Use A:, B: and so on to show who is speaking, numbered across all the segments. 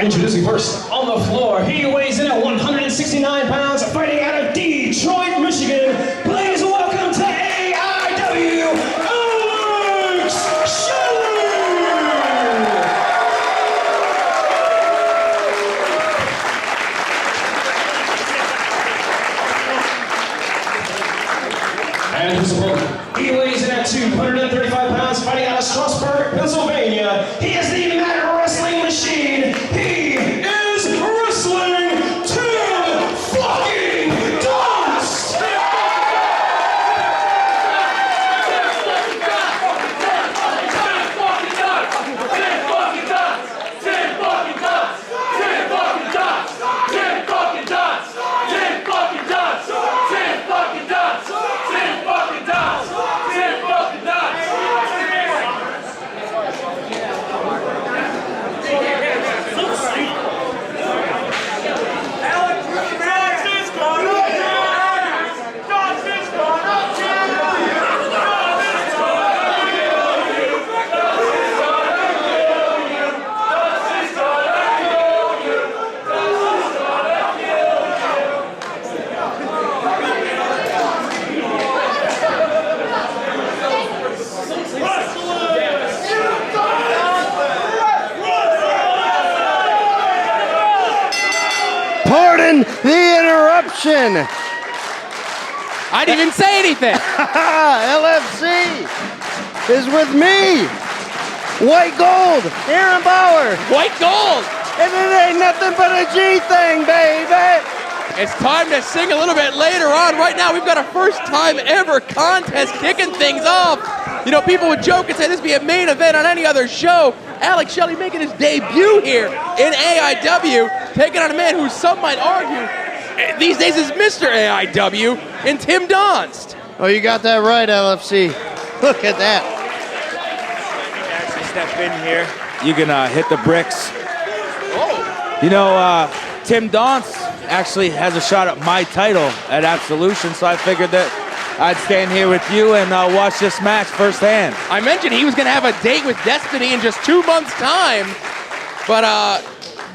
A: Introducing first on the floor, he weighs in at 169 pounds, fighting out of Detroit, Michigan. Please welcome to AIW, Alex Shelley! And his opponent, he weighs in at 235 pounds, fighting out of Strasburg, Pennsylvania. He is the Mad Wrestling Machine. He is wrestling Tim fucking Donst!
B: Pardon the interruption.
C: I didn't even say anything.
B: LFC is with me. White gold, Aaron Bauer.
C: White gold.
B: And it ain't nothing but a G thing, baby.
C: It's time to sing a little bit later on. Right now, we've got a first time ever contest kicking things off. You know, people would joke and say this would be a main event on any other show. Alex Shelley making his debut here in AIW, taking on a man who some might argue these days is Mr. AIW in Tim Donst.
B: Oh, you got that right, LFC. Look at that.
D: Actually step in here. You can hit the bricks.
C: Oh.
D: You know, Tim Donst actually has a shot at my title at Absolution, so I figured that I'd stand here with you and watch this match firsthand.
C: I mentioned he was going to have a date with Destiny in just 2 months' time, but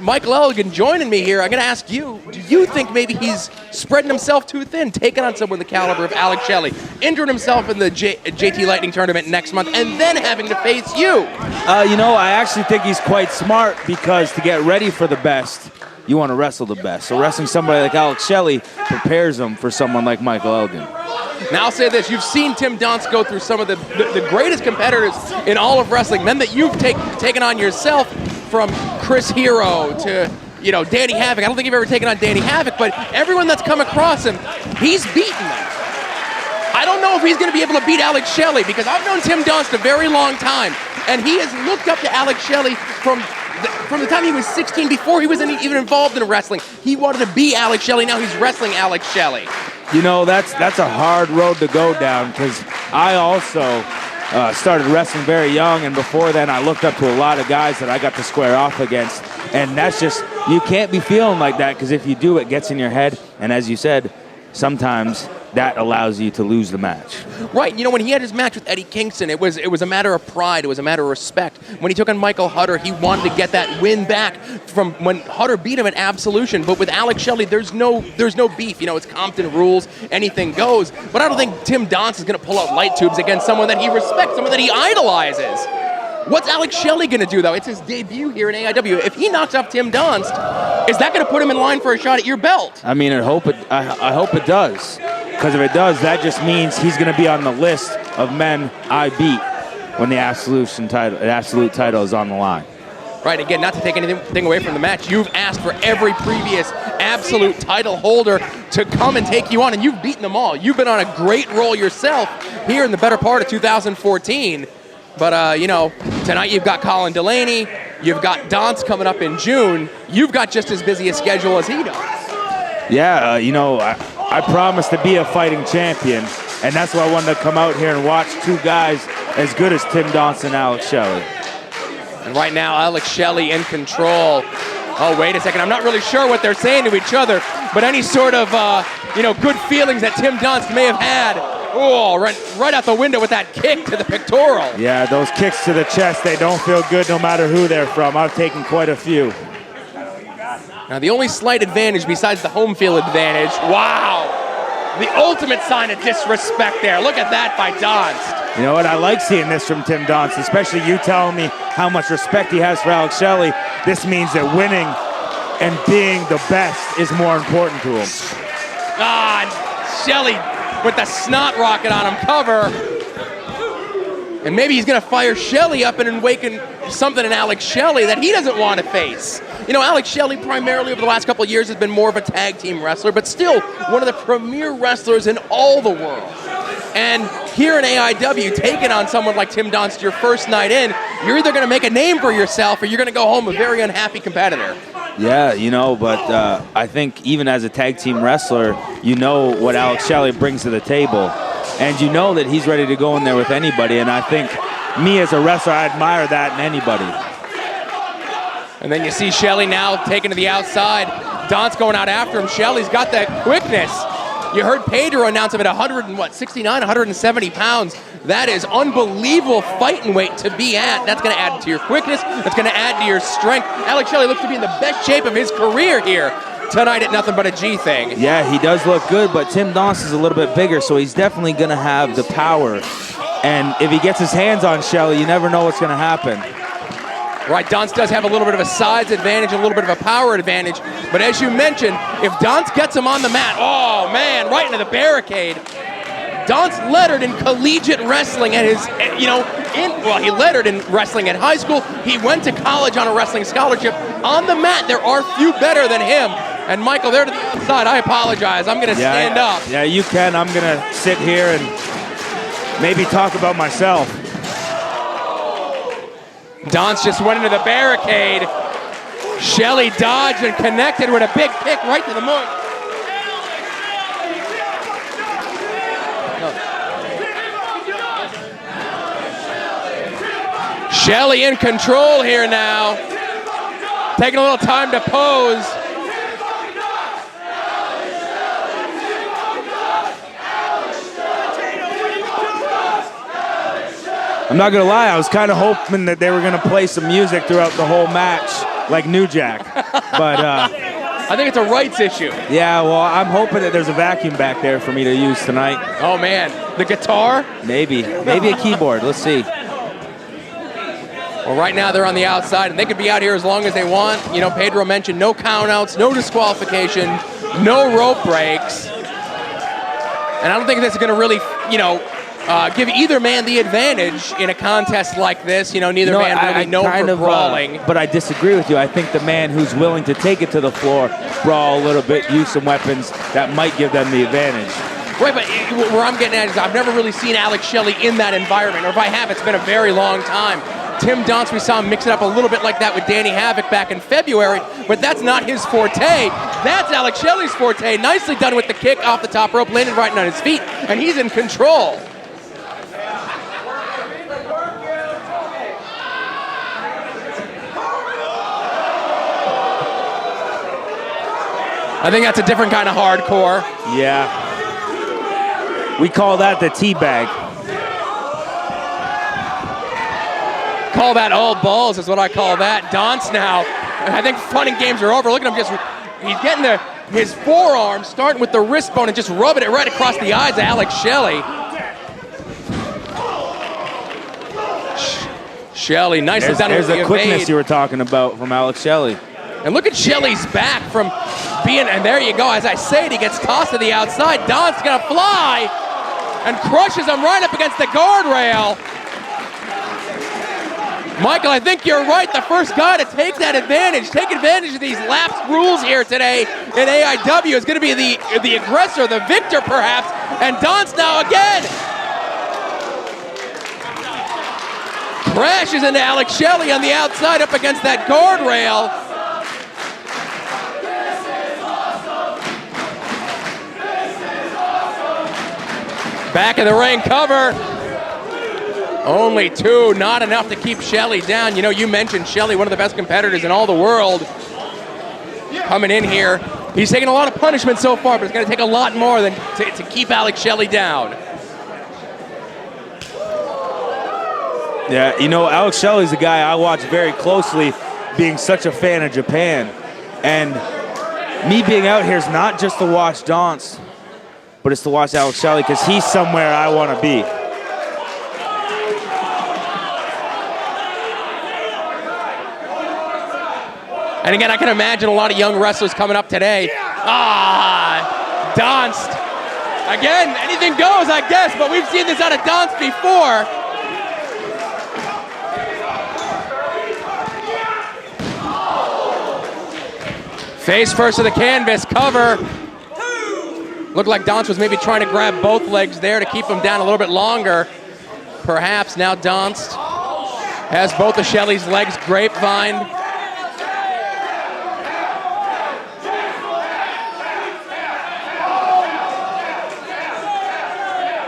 C: Michael Elgin joining me here. I'm going to ask you, do you think maybe he's spreading himself too thin, taking on someone the caliber of Alex Shelley, injuring himself in the JT Lightning tournament next month, and then having to face you?
D: You know, I actually think he's quite smart because to get ready for the best, you want to wrestle the best. So wrestling somebody like Alex Shelley prepares him for someone like Michael Elgin.
C: Now I'll say this, you've seen Tim Donst go through some of the greatest competitors in all of wrestling, men that you've taken on yourself, from Chris Hero to, you know, Danny Havoc. I don't think you've ever taken on Danny Havoc, but everyone that's come across him, he's beaten them. I don't know if he's going to be able to beat Alex Shelley, because I've known Tim Donst a very long time, and he has looked up to Alex Shelley from the time he was 16, before he was even involved in wrestling. He wanted to be Alex Shelley. Now he's wrestling Alex Shelley.
D: You know, that's a hard road to go down, because I also started wrestling very young, and before then I looked up to a lot of guys that I got to square off against, and that's just, you can't be feeling like that, because if you do, it gets in your head, and as you said, sometimes that allows you to lose the match.
C: Right. You know, when he had his match with Eddie Kingston, it was a matter of pride. It was a matter of respect. When he took on Michael Hutter, he wanted to get that win back from when Hutter beat him at Absolution. But with Alex Shelley, there's no beef. You know, it's Compton rules. Anything goes. But I don't think Tim Donst is going to pull out light tubes against someone that he respects, someone that he idolizes. What's Alex Shelley going to do, though? It's his debut here in AIW. If he knocks off Tim Donst, is that going to put him in line for a shot at your belt?
D: I mean, I hope it does. Because if it does, that just means he's going to be on the list of men I beat when the absolute title is on the line.
C: Right, again, not to take anything away from the match, you've asked for every previous absolute title holder to come and take you on, and you've beaten them all. You've been on a great roll yourself here in the better part of 2014. But, you know, tonight you've got Colin Delaney, you've got Donst coming up in June. You've got just as busy a schedule as he does.
D: Yeah, you know, I promised to be a fighting champion, and that's why I wanted to come out here and watch two guys as good as Tim Donst and Alex Shelley.
C: And right now, Alex Shelley in control. Oh, wait a second. I'm not really sure what they're saying to each other, but any sort of, you know, good feelings that Tim Donst may have had, oh, right out the window with that kick to the pectoral.
D: Yeah, those kicks to the chest, they don't feel good no matter who they're from. I've taken quite a few.
C: Now, the only slight advantage besides the home field advantage, wow, the ultimate sign of disrespect there. Look at that by Donst.
D: You know what? I like seeing this from Tim Donst, especially you telling me how much respect he has for Alex Shelley. This means that winning and being the best is more important to him.
C: Shelley with the snot rocket on him, cover. And maybe he's going to fire Shelley up and awaken something in Alex Shelley that he doesn't want to face. You know, Alex Shelley primarily over the last couple of years has been more of a tag team wrestler, but still one of the premier wrestlers in all the world. And here in AIW, taking on someone like Tim Donst your first night in, you're either going to make a name for yourself or you're going to go home a very unhappy competitor.
D: Yeah, you know, but I think even as a tag team wrestler, you know what Alex Shelley brings to the table. And you know that he's ready to go in there with anybody. And I think me as a wrestler, I admire that in anybody.
C: And then you see Shelley now taken to the outside. Donst going out after him. Shelley's got that quickness. You heard Pedro announce him at 169, 170 pounds. That is unbelievable fighting weight to be at. That's going to add to your quickness. That's going to add to your strength. Alex Shelley looks to be in the best shape of his career here tonight at Nothing But a G thing.
D: Yeah, he does look good, but Tim Donst is a little bit bigger, so he's definitely going to have the power. And if he gets his hands on Shelley, you never know what's going to happen.
C: Right, Donst does have a little bit of a size advantage, a little bit of a power advantage. But as you mentioned, if Donst gets him on the mat, oh man, right into the barricade. Donst lettered in collegiate wrestling at his, he lettered in wrestling at high school. He went to college on a wrestling scholarship. On the mat, there are few better than him. And Michael, there to the side, I apologize. I'm going to stand up.
D: Yeah, you can. I'm going to sit here and maybe talk about myself.
C: Donst just went into the barricade. Shelley dodged and connected with a big kick right to the moon. Shelley in control here now. Taking a little time to pose.
D: I'm not going to lie, I was kind of hoping that they were going to play some music throughout the whole match, like New Jack. But
C: I think it's a rights issue.
D: Yeah, well, I'm hoping that there's a vacuum back there for me to use tonight.
C: Oh, man. The guitar?
D: Maybe a keyboard. Let's see.
C: Well, right now they're on the outside, and they could be out here as long as they want. You know, Pedro mentioned no countouts, no disqualification, no rope breaks. And I don't think that's going to really, give either man the advantage in a contest like this. You know, neither man really known for brawling.
D: But I disagree with you. I think the man who's willing to take it to the floor, brawl a little bit, use some weapons, that might give them the advantage.
C: Right, but where I'm getting at is I've never really seen Alex Shelley in that environment, or if I have, it's been a very long time. Tim Donst, we saw him mix it up a little bit like that with Danny Havoc back in February, but that's not his forte. That's Alex Shelley's forte. Nicely done with the kick off the top rope, landed right on his feet, and he's in control. I think that's a different kind of hardcore.
D: Yeah. We call that the teabag.
C: Call that all balls is what I call that. Donst now, I think fun and games are over. Look at him he's getting his forearm, starting with the wrist bone and just rubbing it right across the eyes of Alex Shelley. Shelley, nicely done with the
D: There's the quickness you were talking about from Alex Shelley.
C: And look at Shelley's back from being, and there you go, as I say it, he gets tossed to the outside. Donst's gonna fly and crushes him right up against the guardrail. Michael, I think you're right. The first guy to take that advantage, take advantage of these lapsed rules here today in AIW is going to be the aggressor, the victor perhaps, and Donst now again. Crashes into Alex Shelley on the outside up against that guardrail. Back in the ring, cover. Only two, not enough to keep Shelley down. You know, you mentioned Shelley, one of the best competitors in all the world. Coming in here, he's taken a lot of punishment so far, but it's going to take a lot more than to keep Alex Shelley down.
D: Yeah, you know, Alex Shelley's a guy I watch very closely, being such a fan of Japan. And me being out here is not just to watch Donst, but it's to watch Alex Shelley because he's somewhere I want to be.
C: And again, I can imagine a lot of young wrestlers coming up today. Donst. Again, anything goes, I guess, but we've seen this out of Donst before. Face first to the canvas, cover. Looked like Donst was maybe trying to grab both legs there to keep him down a little bit longer. Perhaps now Donst has both of Shelley's legs grapevine.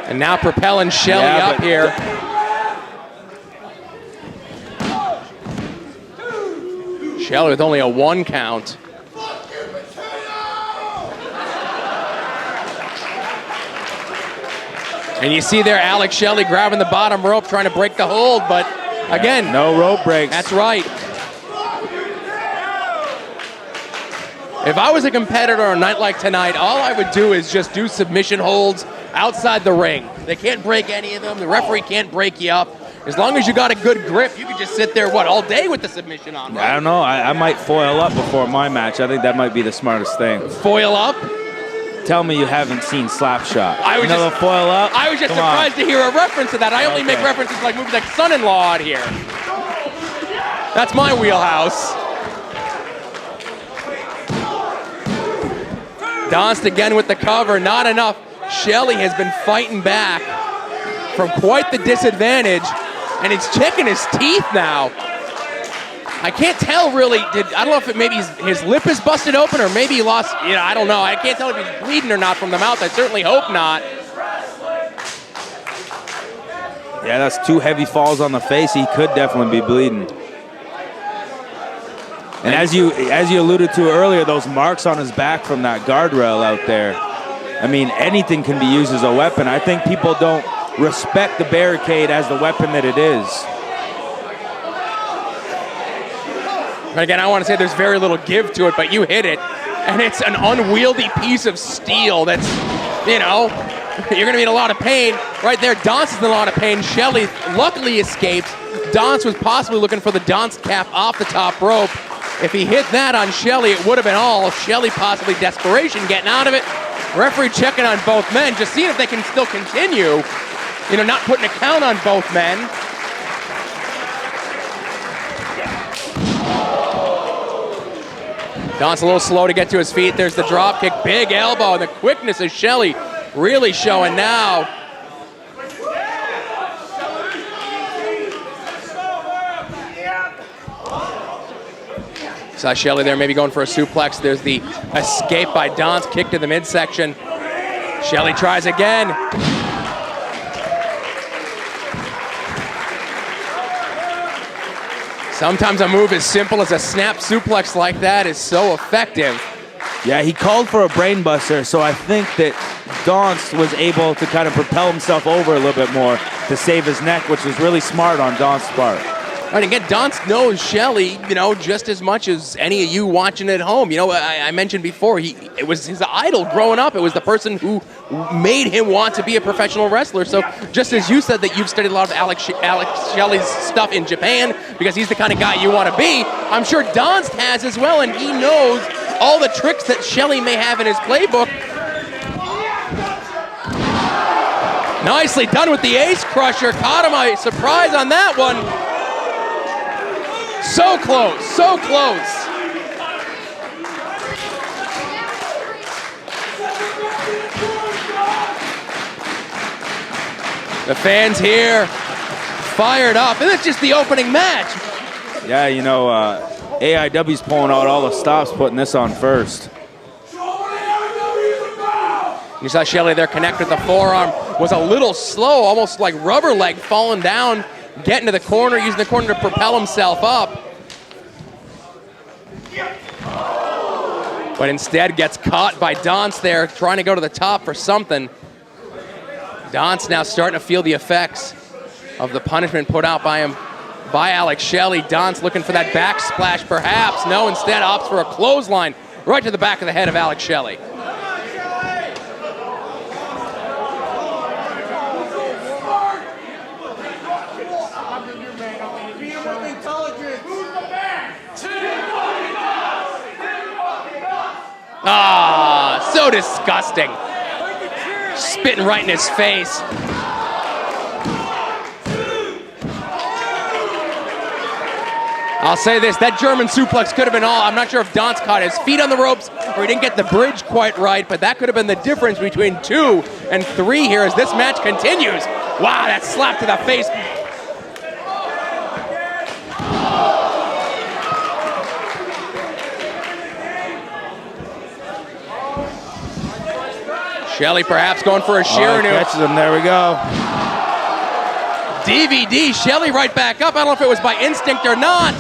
C: And now propelling Shelley up here. Shelley with only a 1 count. And you see there Alex Shelley grabbing the bottom rope, trying to break the hold, but again,
D: no rope breaks.
C: That's right. If I was a competitor on a night like tonight, all I would do is just do submission holds outside the ring. They can't break any of them. The referee can't break you up. As long as you got a good grip, you could just sit there, all day with the submission on, right?
D: I don't know. I might foil up before my match. I think that might be the smartest thing.
C: Foil up?
D: Tell me you haven't seen Slapshot.
C: I was
D: just foil up.
C: I was just surprised to hear a reference to that. I only make references to like movies like Son-in-Law out here. That's my wheelhouse. Donst again with the cover, not enough. Shelley has been fighting back from quite the disadvantage, and he's checking his teeth now. I can't tell really, I don't know if maybe his lip is busted open or maybe he lost, I don't know. I can't tell if he's bleeding or not from the mouth. I certainly hope not.
D: Yeah, that's 2 heavy falls on the face. He could definitely be bleeding. And as you alluded to earlier, those marks on his back from that guardrail out there, I mean, anything can be used as a weapon. I think people don't respect the barricade as the weapon that it is.
C: But again, I want to say there's very little give to it, but you hit it, and it's an unwieldy piece of steel that's, you're going to be in a lot of pain. Right there, Donst is in a lot of pain. Shelley luckily escaped. Donst was possibly looking for the Donst cap off the top rope. If he hit that on Shelley, it would have been all. Shelley possibly desperation, getting out of it. Referee checking on both men, just seeing if they can still continue. Not putting a count on both men. Donst a little slow to get to his feet. There's the drop kick, big elbow, and the quickness of Shelley really showing now. Saw Shelley there maybe going for a suplex. There's the escape by Donst, kick to the midsection. Shelley tries again. Sometimes a move as simple as a snap suplex like that is so effective.
D: Yeah, he called for a brainbuster, so I think that Donst was able to kind of propel himself over a little bit more to save his neck, which was really smart on Donst's part.
C: And again, Donst knows Shelley, just as much as any of you watching at home. I mentioned before, it was his idol growing up. It was the person who made him want to be a professional wrestler. So just as you said that you've studied a lot of Alex Shelley's stuff in Japan because he's the kind of guy you want to be, I'm sure Donst has as well, and he knows all the tricks that Shelley may have in his playbook. Nicely done with the ace crusher. Caught him by surprise on that one. So close, so close. The fans here fired up, and it's just the opening match.
D: Yeah, AIW's pulling out all the stops, putting this on first.
C: You saw Shelley there connect with the forearm. Was a little slow, almost like rubber leg falling down. Getting to the corner, using the corner to propel himself up. But instead gets caught by Donst there, trying to go to the top for something. Donst now starting to feel the effects of the punishment put out by him by Alex Shelley. Donst looking for that backsplash perhaps. No, instead opts for a clothesline right to the back of the head of Alex Shelley. Ah, so disgusting. Spitting right in his face. I'll say this, that German suplex could have been all. I'm not sure if Donst caught his feet on the ropes or he didn't get the bridge quite right, but that could have been the difference between 2 and 3 here as this match continues. Wow, that slap to the face. Shelley perhaps going for a Shiranu.
D: Catches him, there we go.
C: DVD, Shelley right back up. I don't know if it was by instinct or not.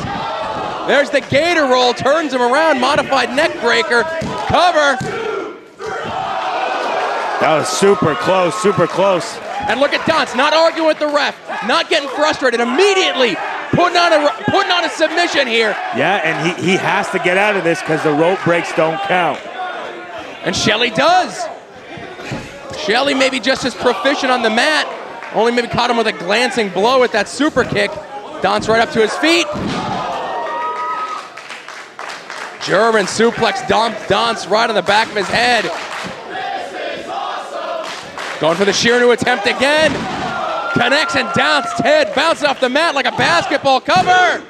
C: There's the gator roll, turns him around, modified neck breaker, cover.
D: That was super close, super close.
C: And look at Donst, not arguing with the ref, not getting frustrated, immediately putting on a submission here.
D: Yeah, and he has to get out of this because the rope breaks don't count.
C: And Shelley does. Shelley maybe just as proficient on the mat, only maybe caught him with a glancing blow with that super kick. Donst right up to his feet. German suplex, Donst right on the back of his head. Going for the Shiranu attempt again. Connects and Donst's head bouncing off the mat like a basketball cover.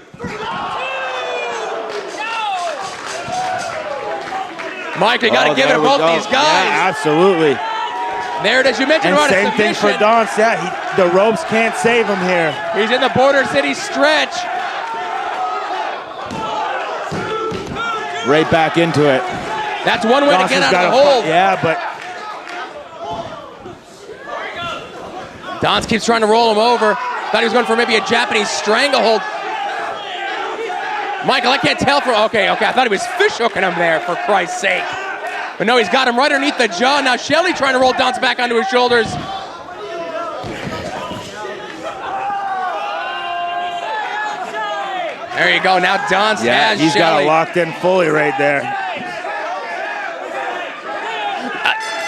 C: Mike, you got to give it to both these guys.
D: Yeah, absolutely.
C: There it is, you mentioned
D: And
C: about a
D: same
C: submission.
D: thing for Donst. Yeah, the ropes can't save him here.
C: He's in the Border City stretch.
D: Right back into it.
C: That's one way to get out of the hold.
D: Yeah, but
C: Donst keeps trying to roll him over. Thought he was going for maybe a Japanese stranglehold. Michael, I can't tell from, okay, I thought he was fish hooking him there, for Christ's sake. But no, he's got him right underneath the jaw. Now Shelley trying to roll Donst back onto his shoulders. There you go, now Donst has
D: he's got
C: Shelley.
D: it locked in fully right there.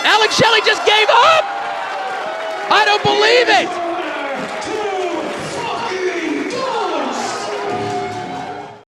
C: Alex Shelley just gave up! I don't believe it!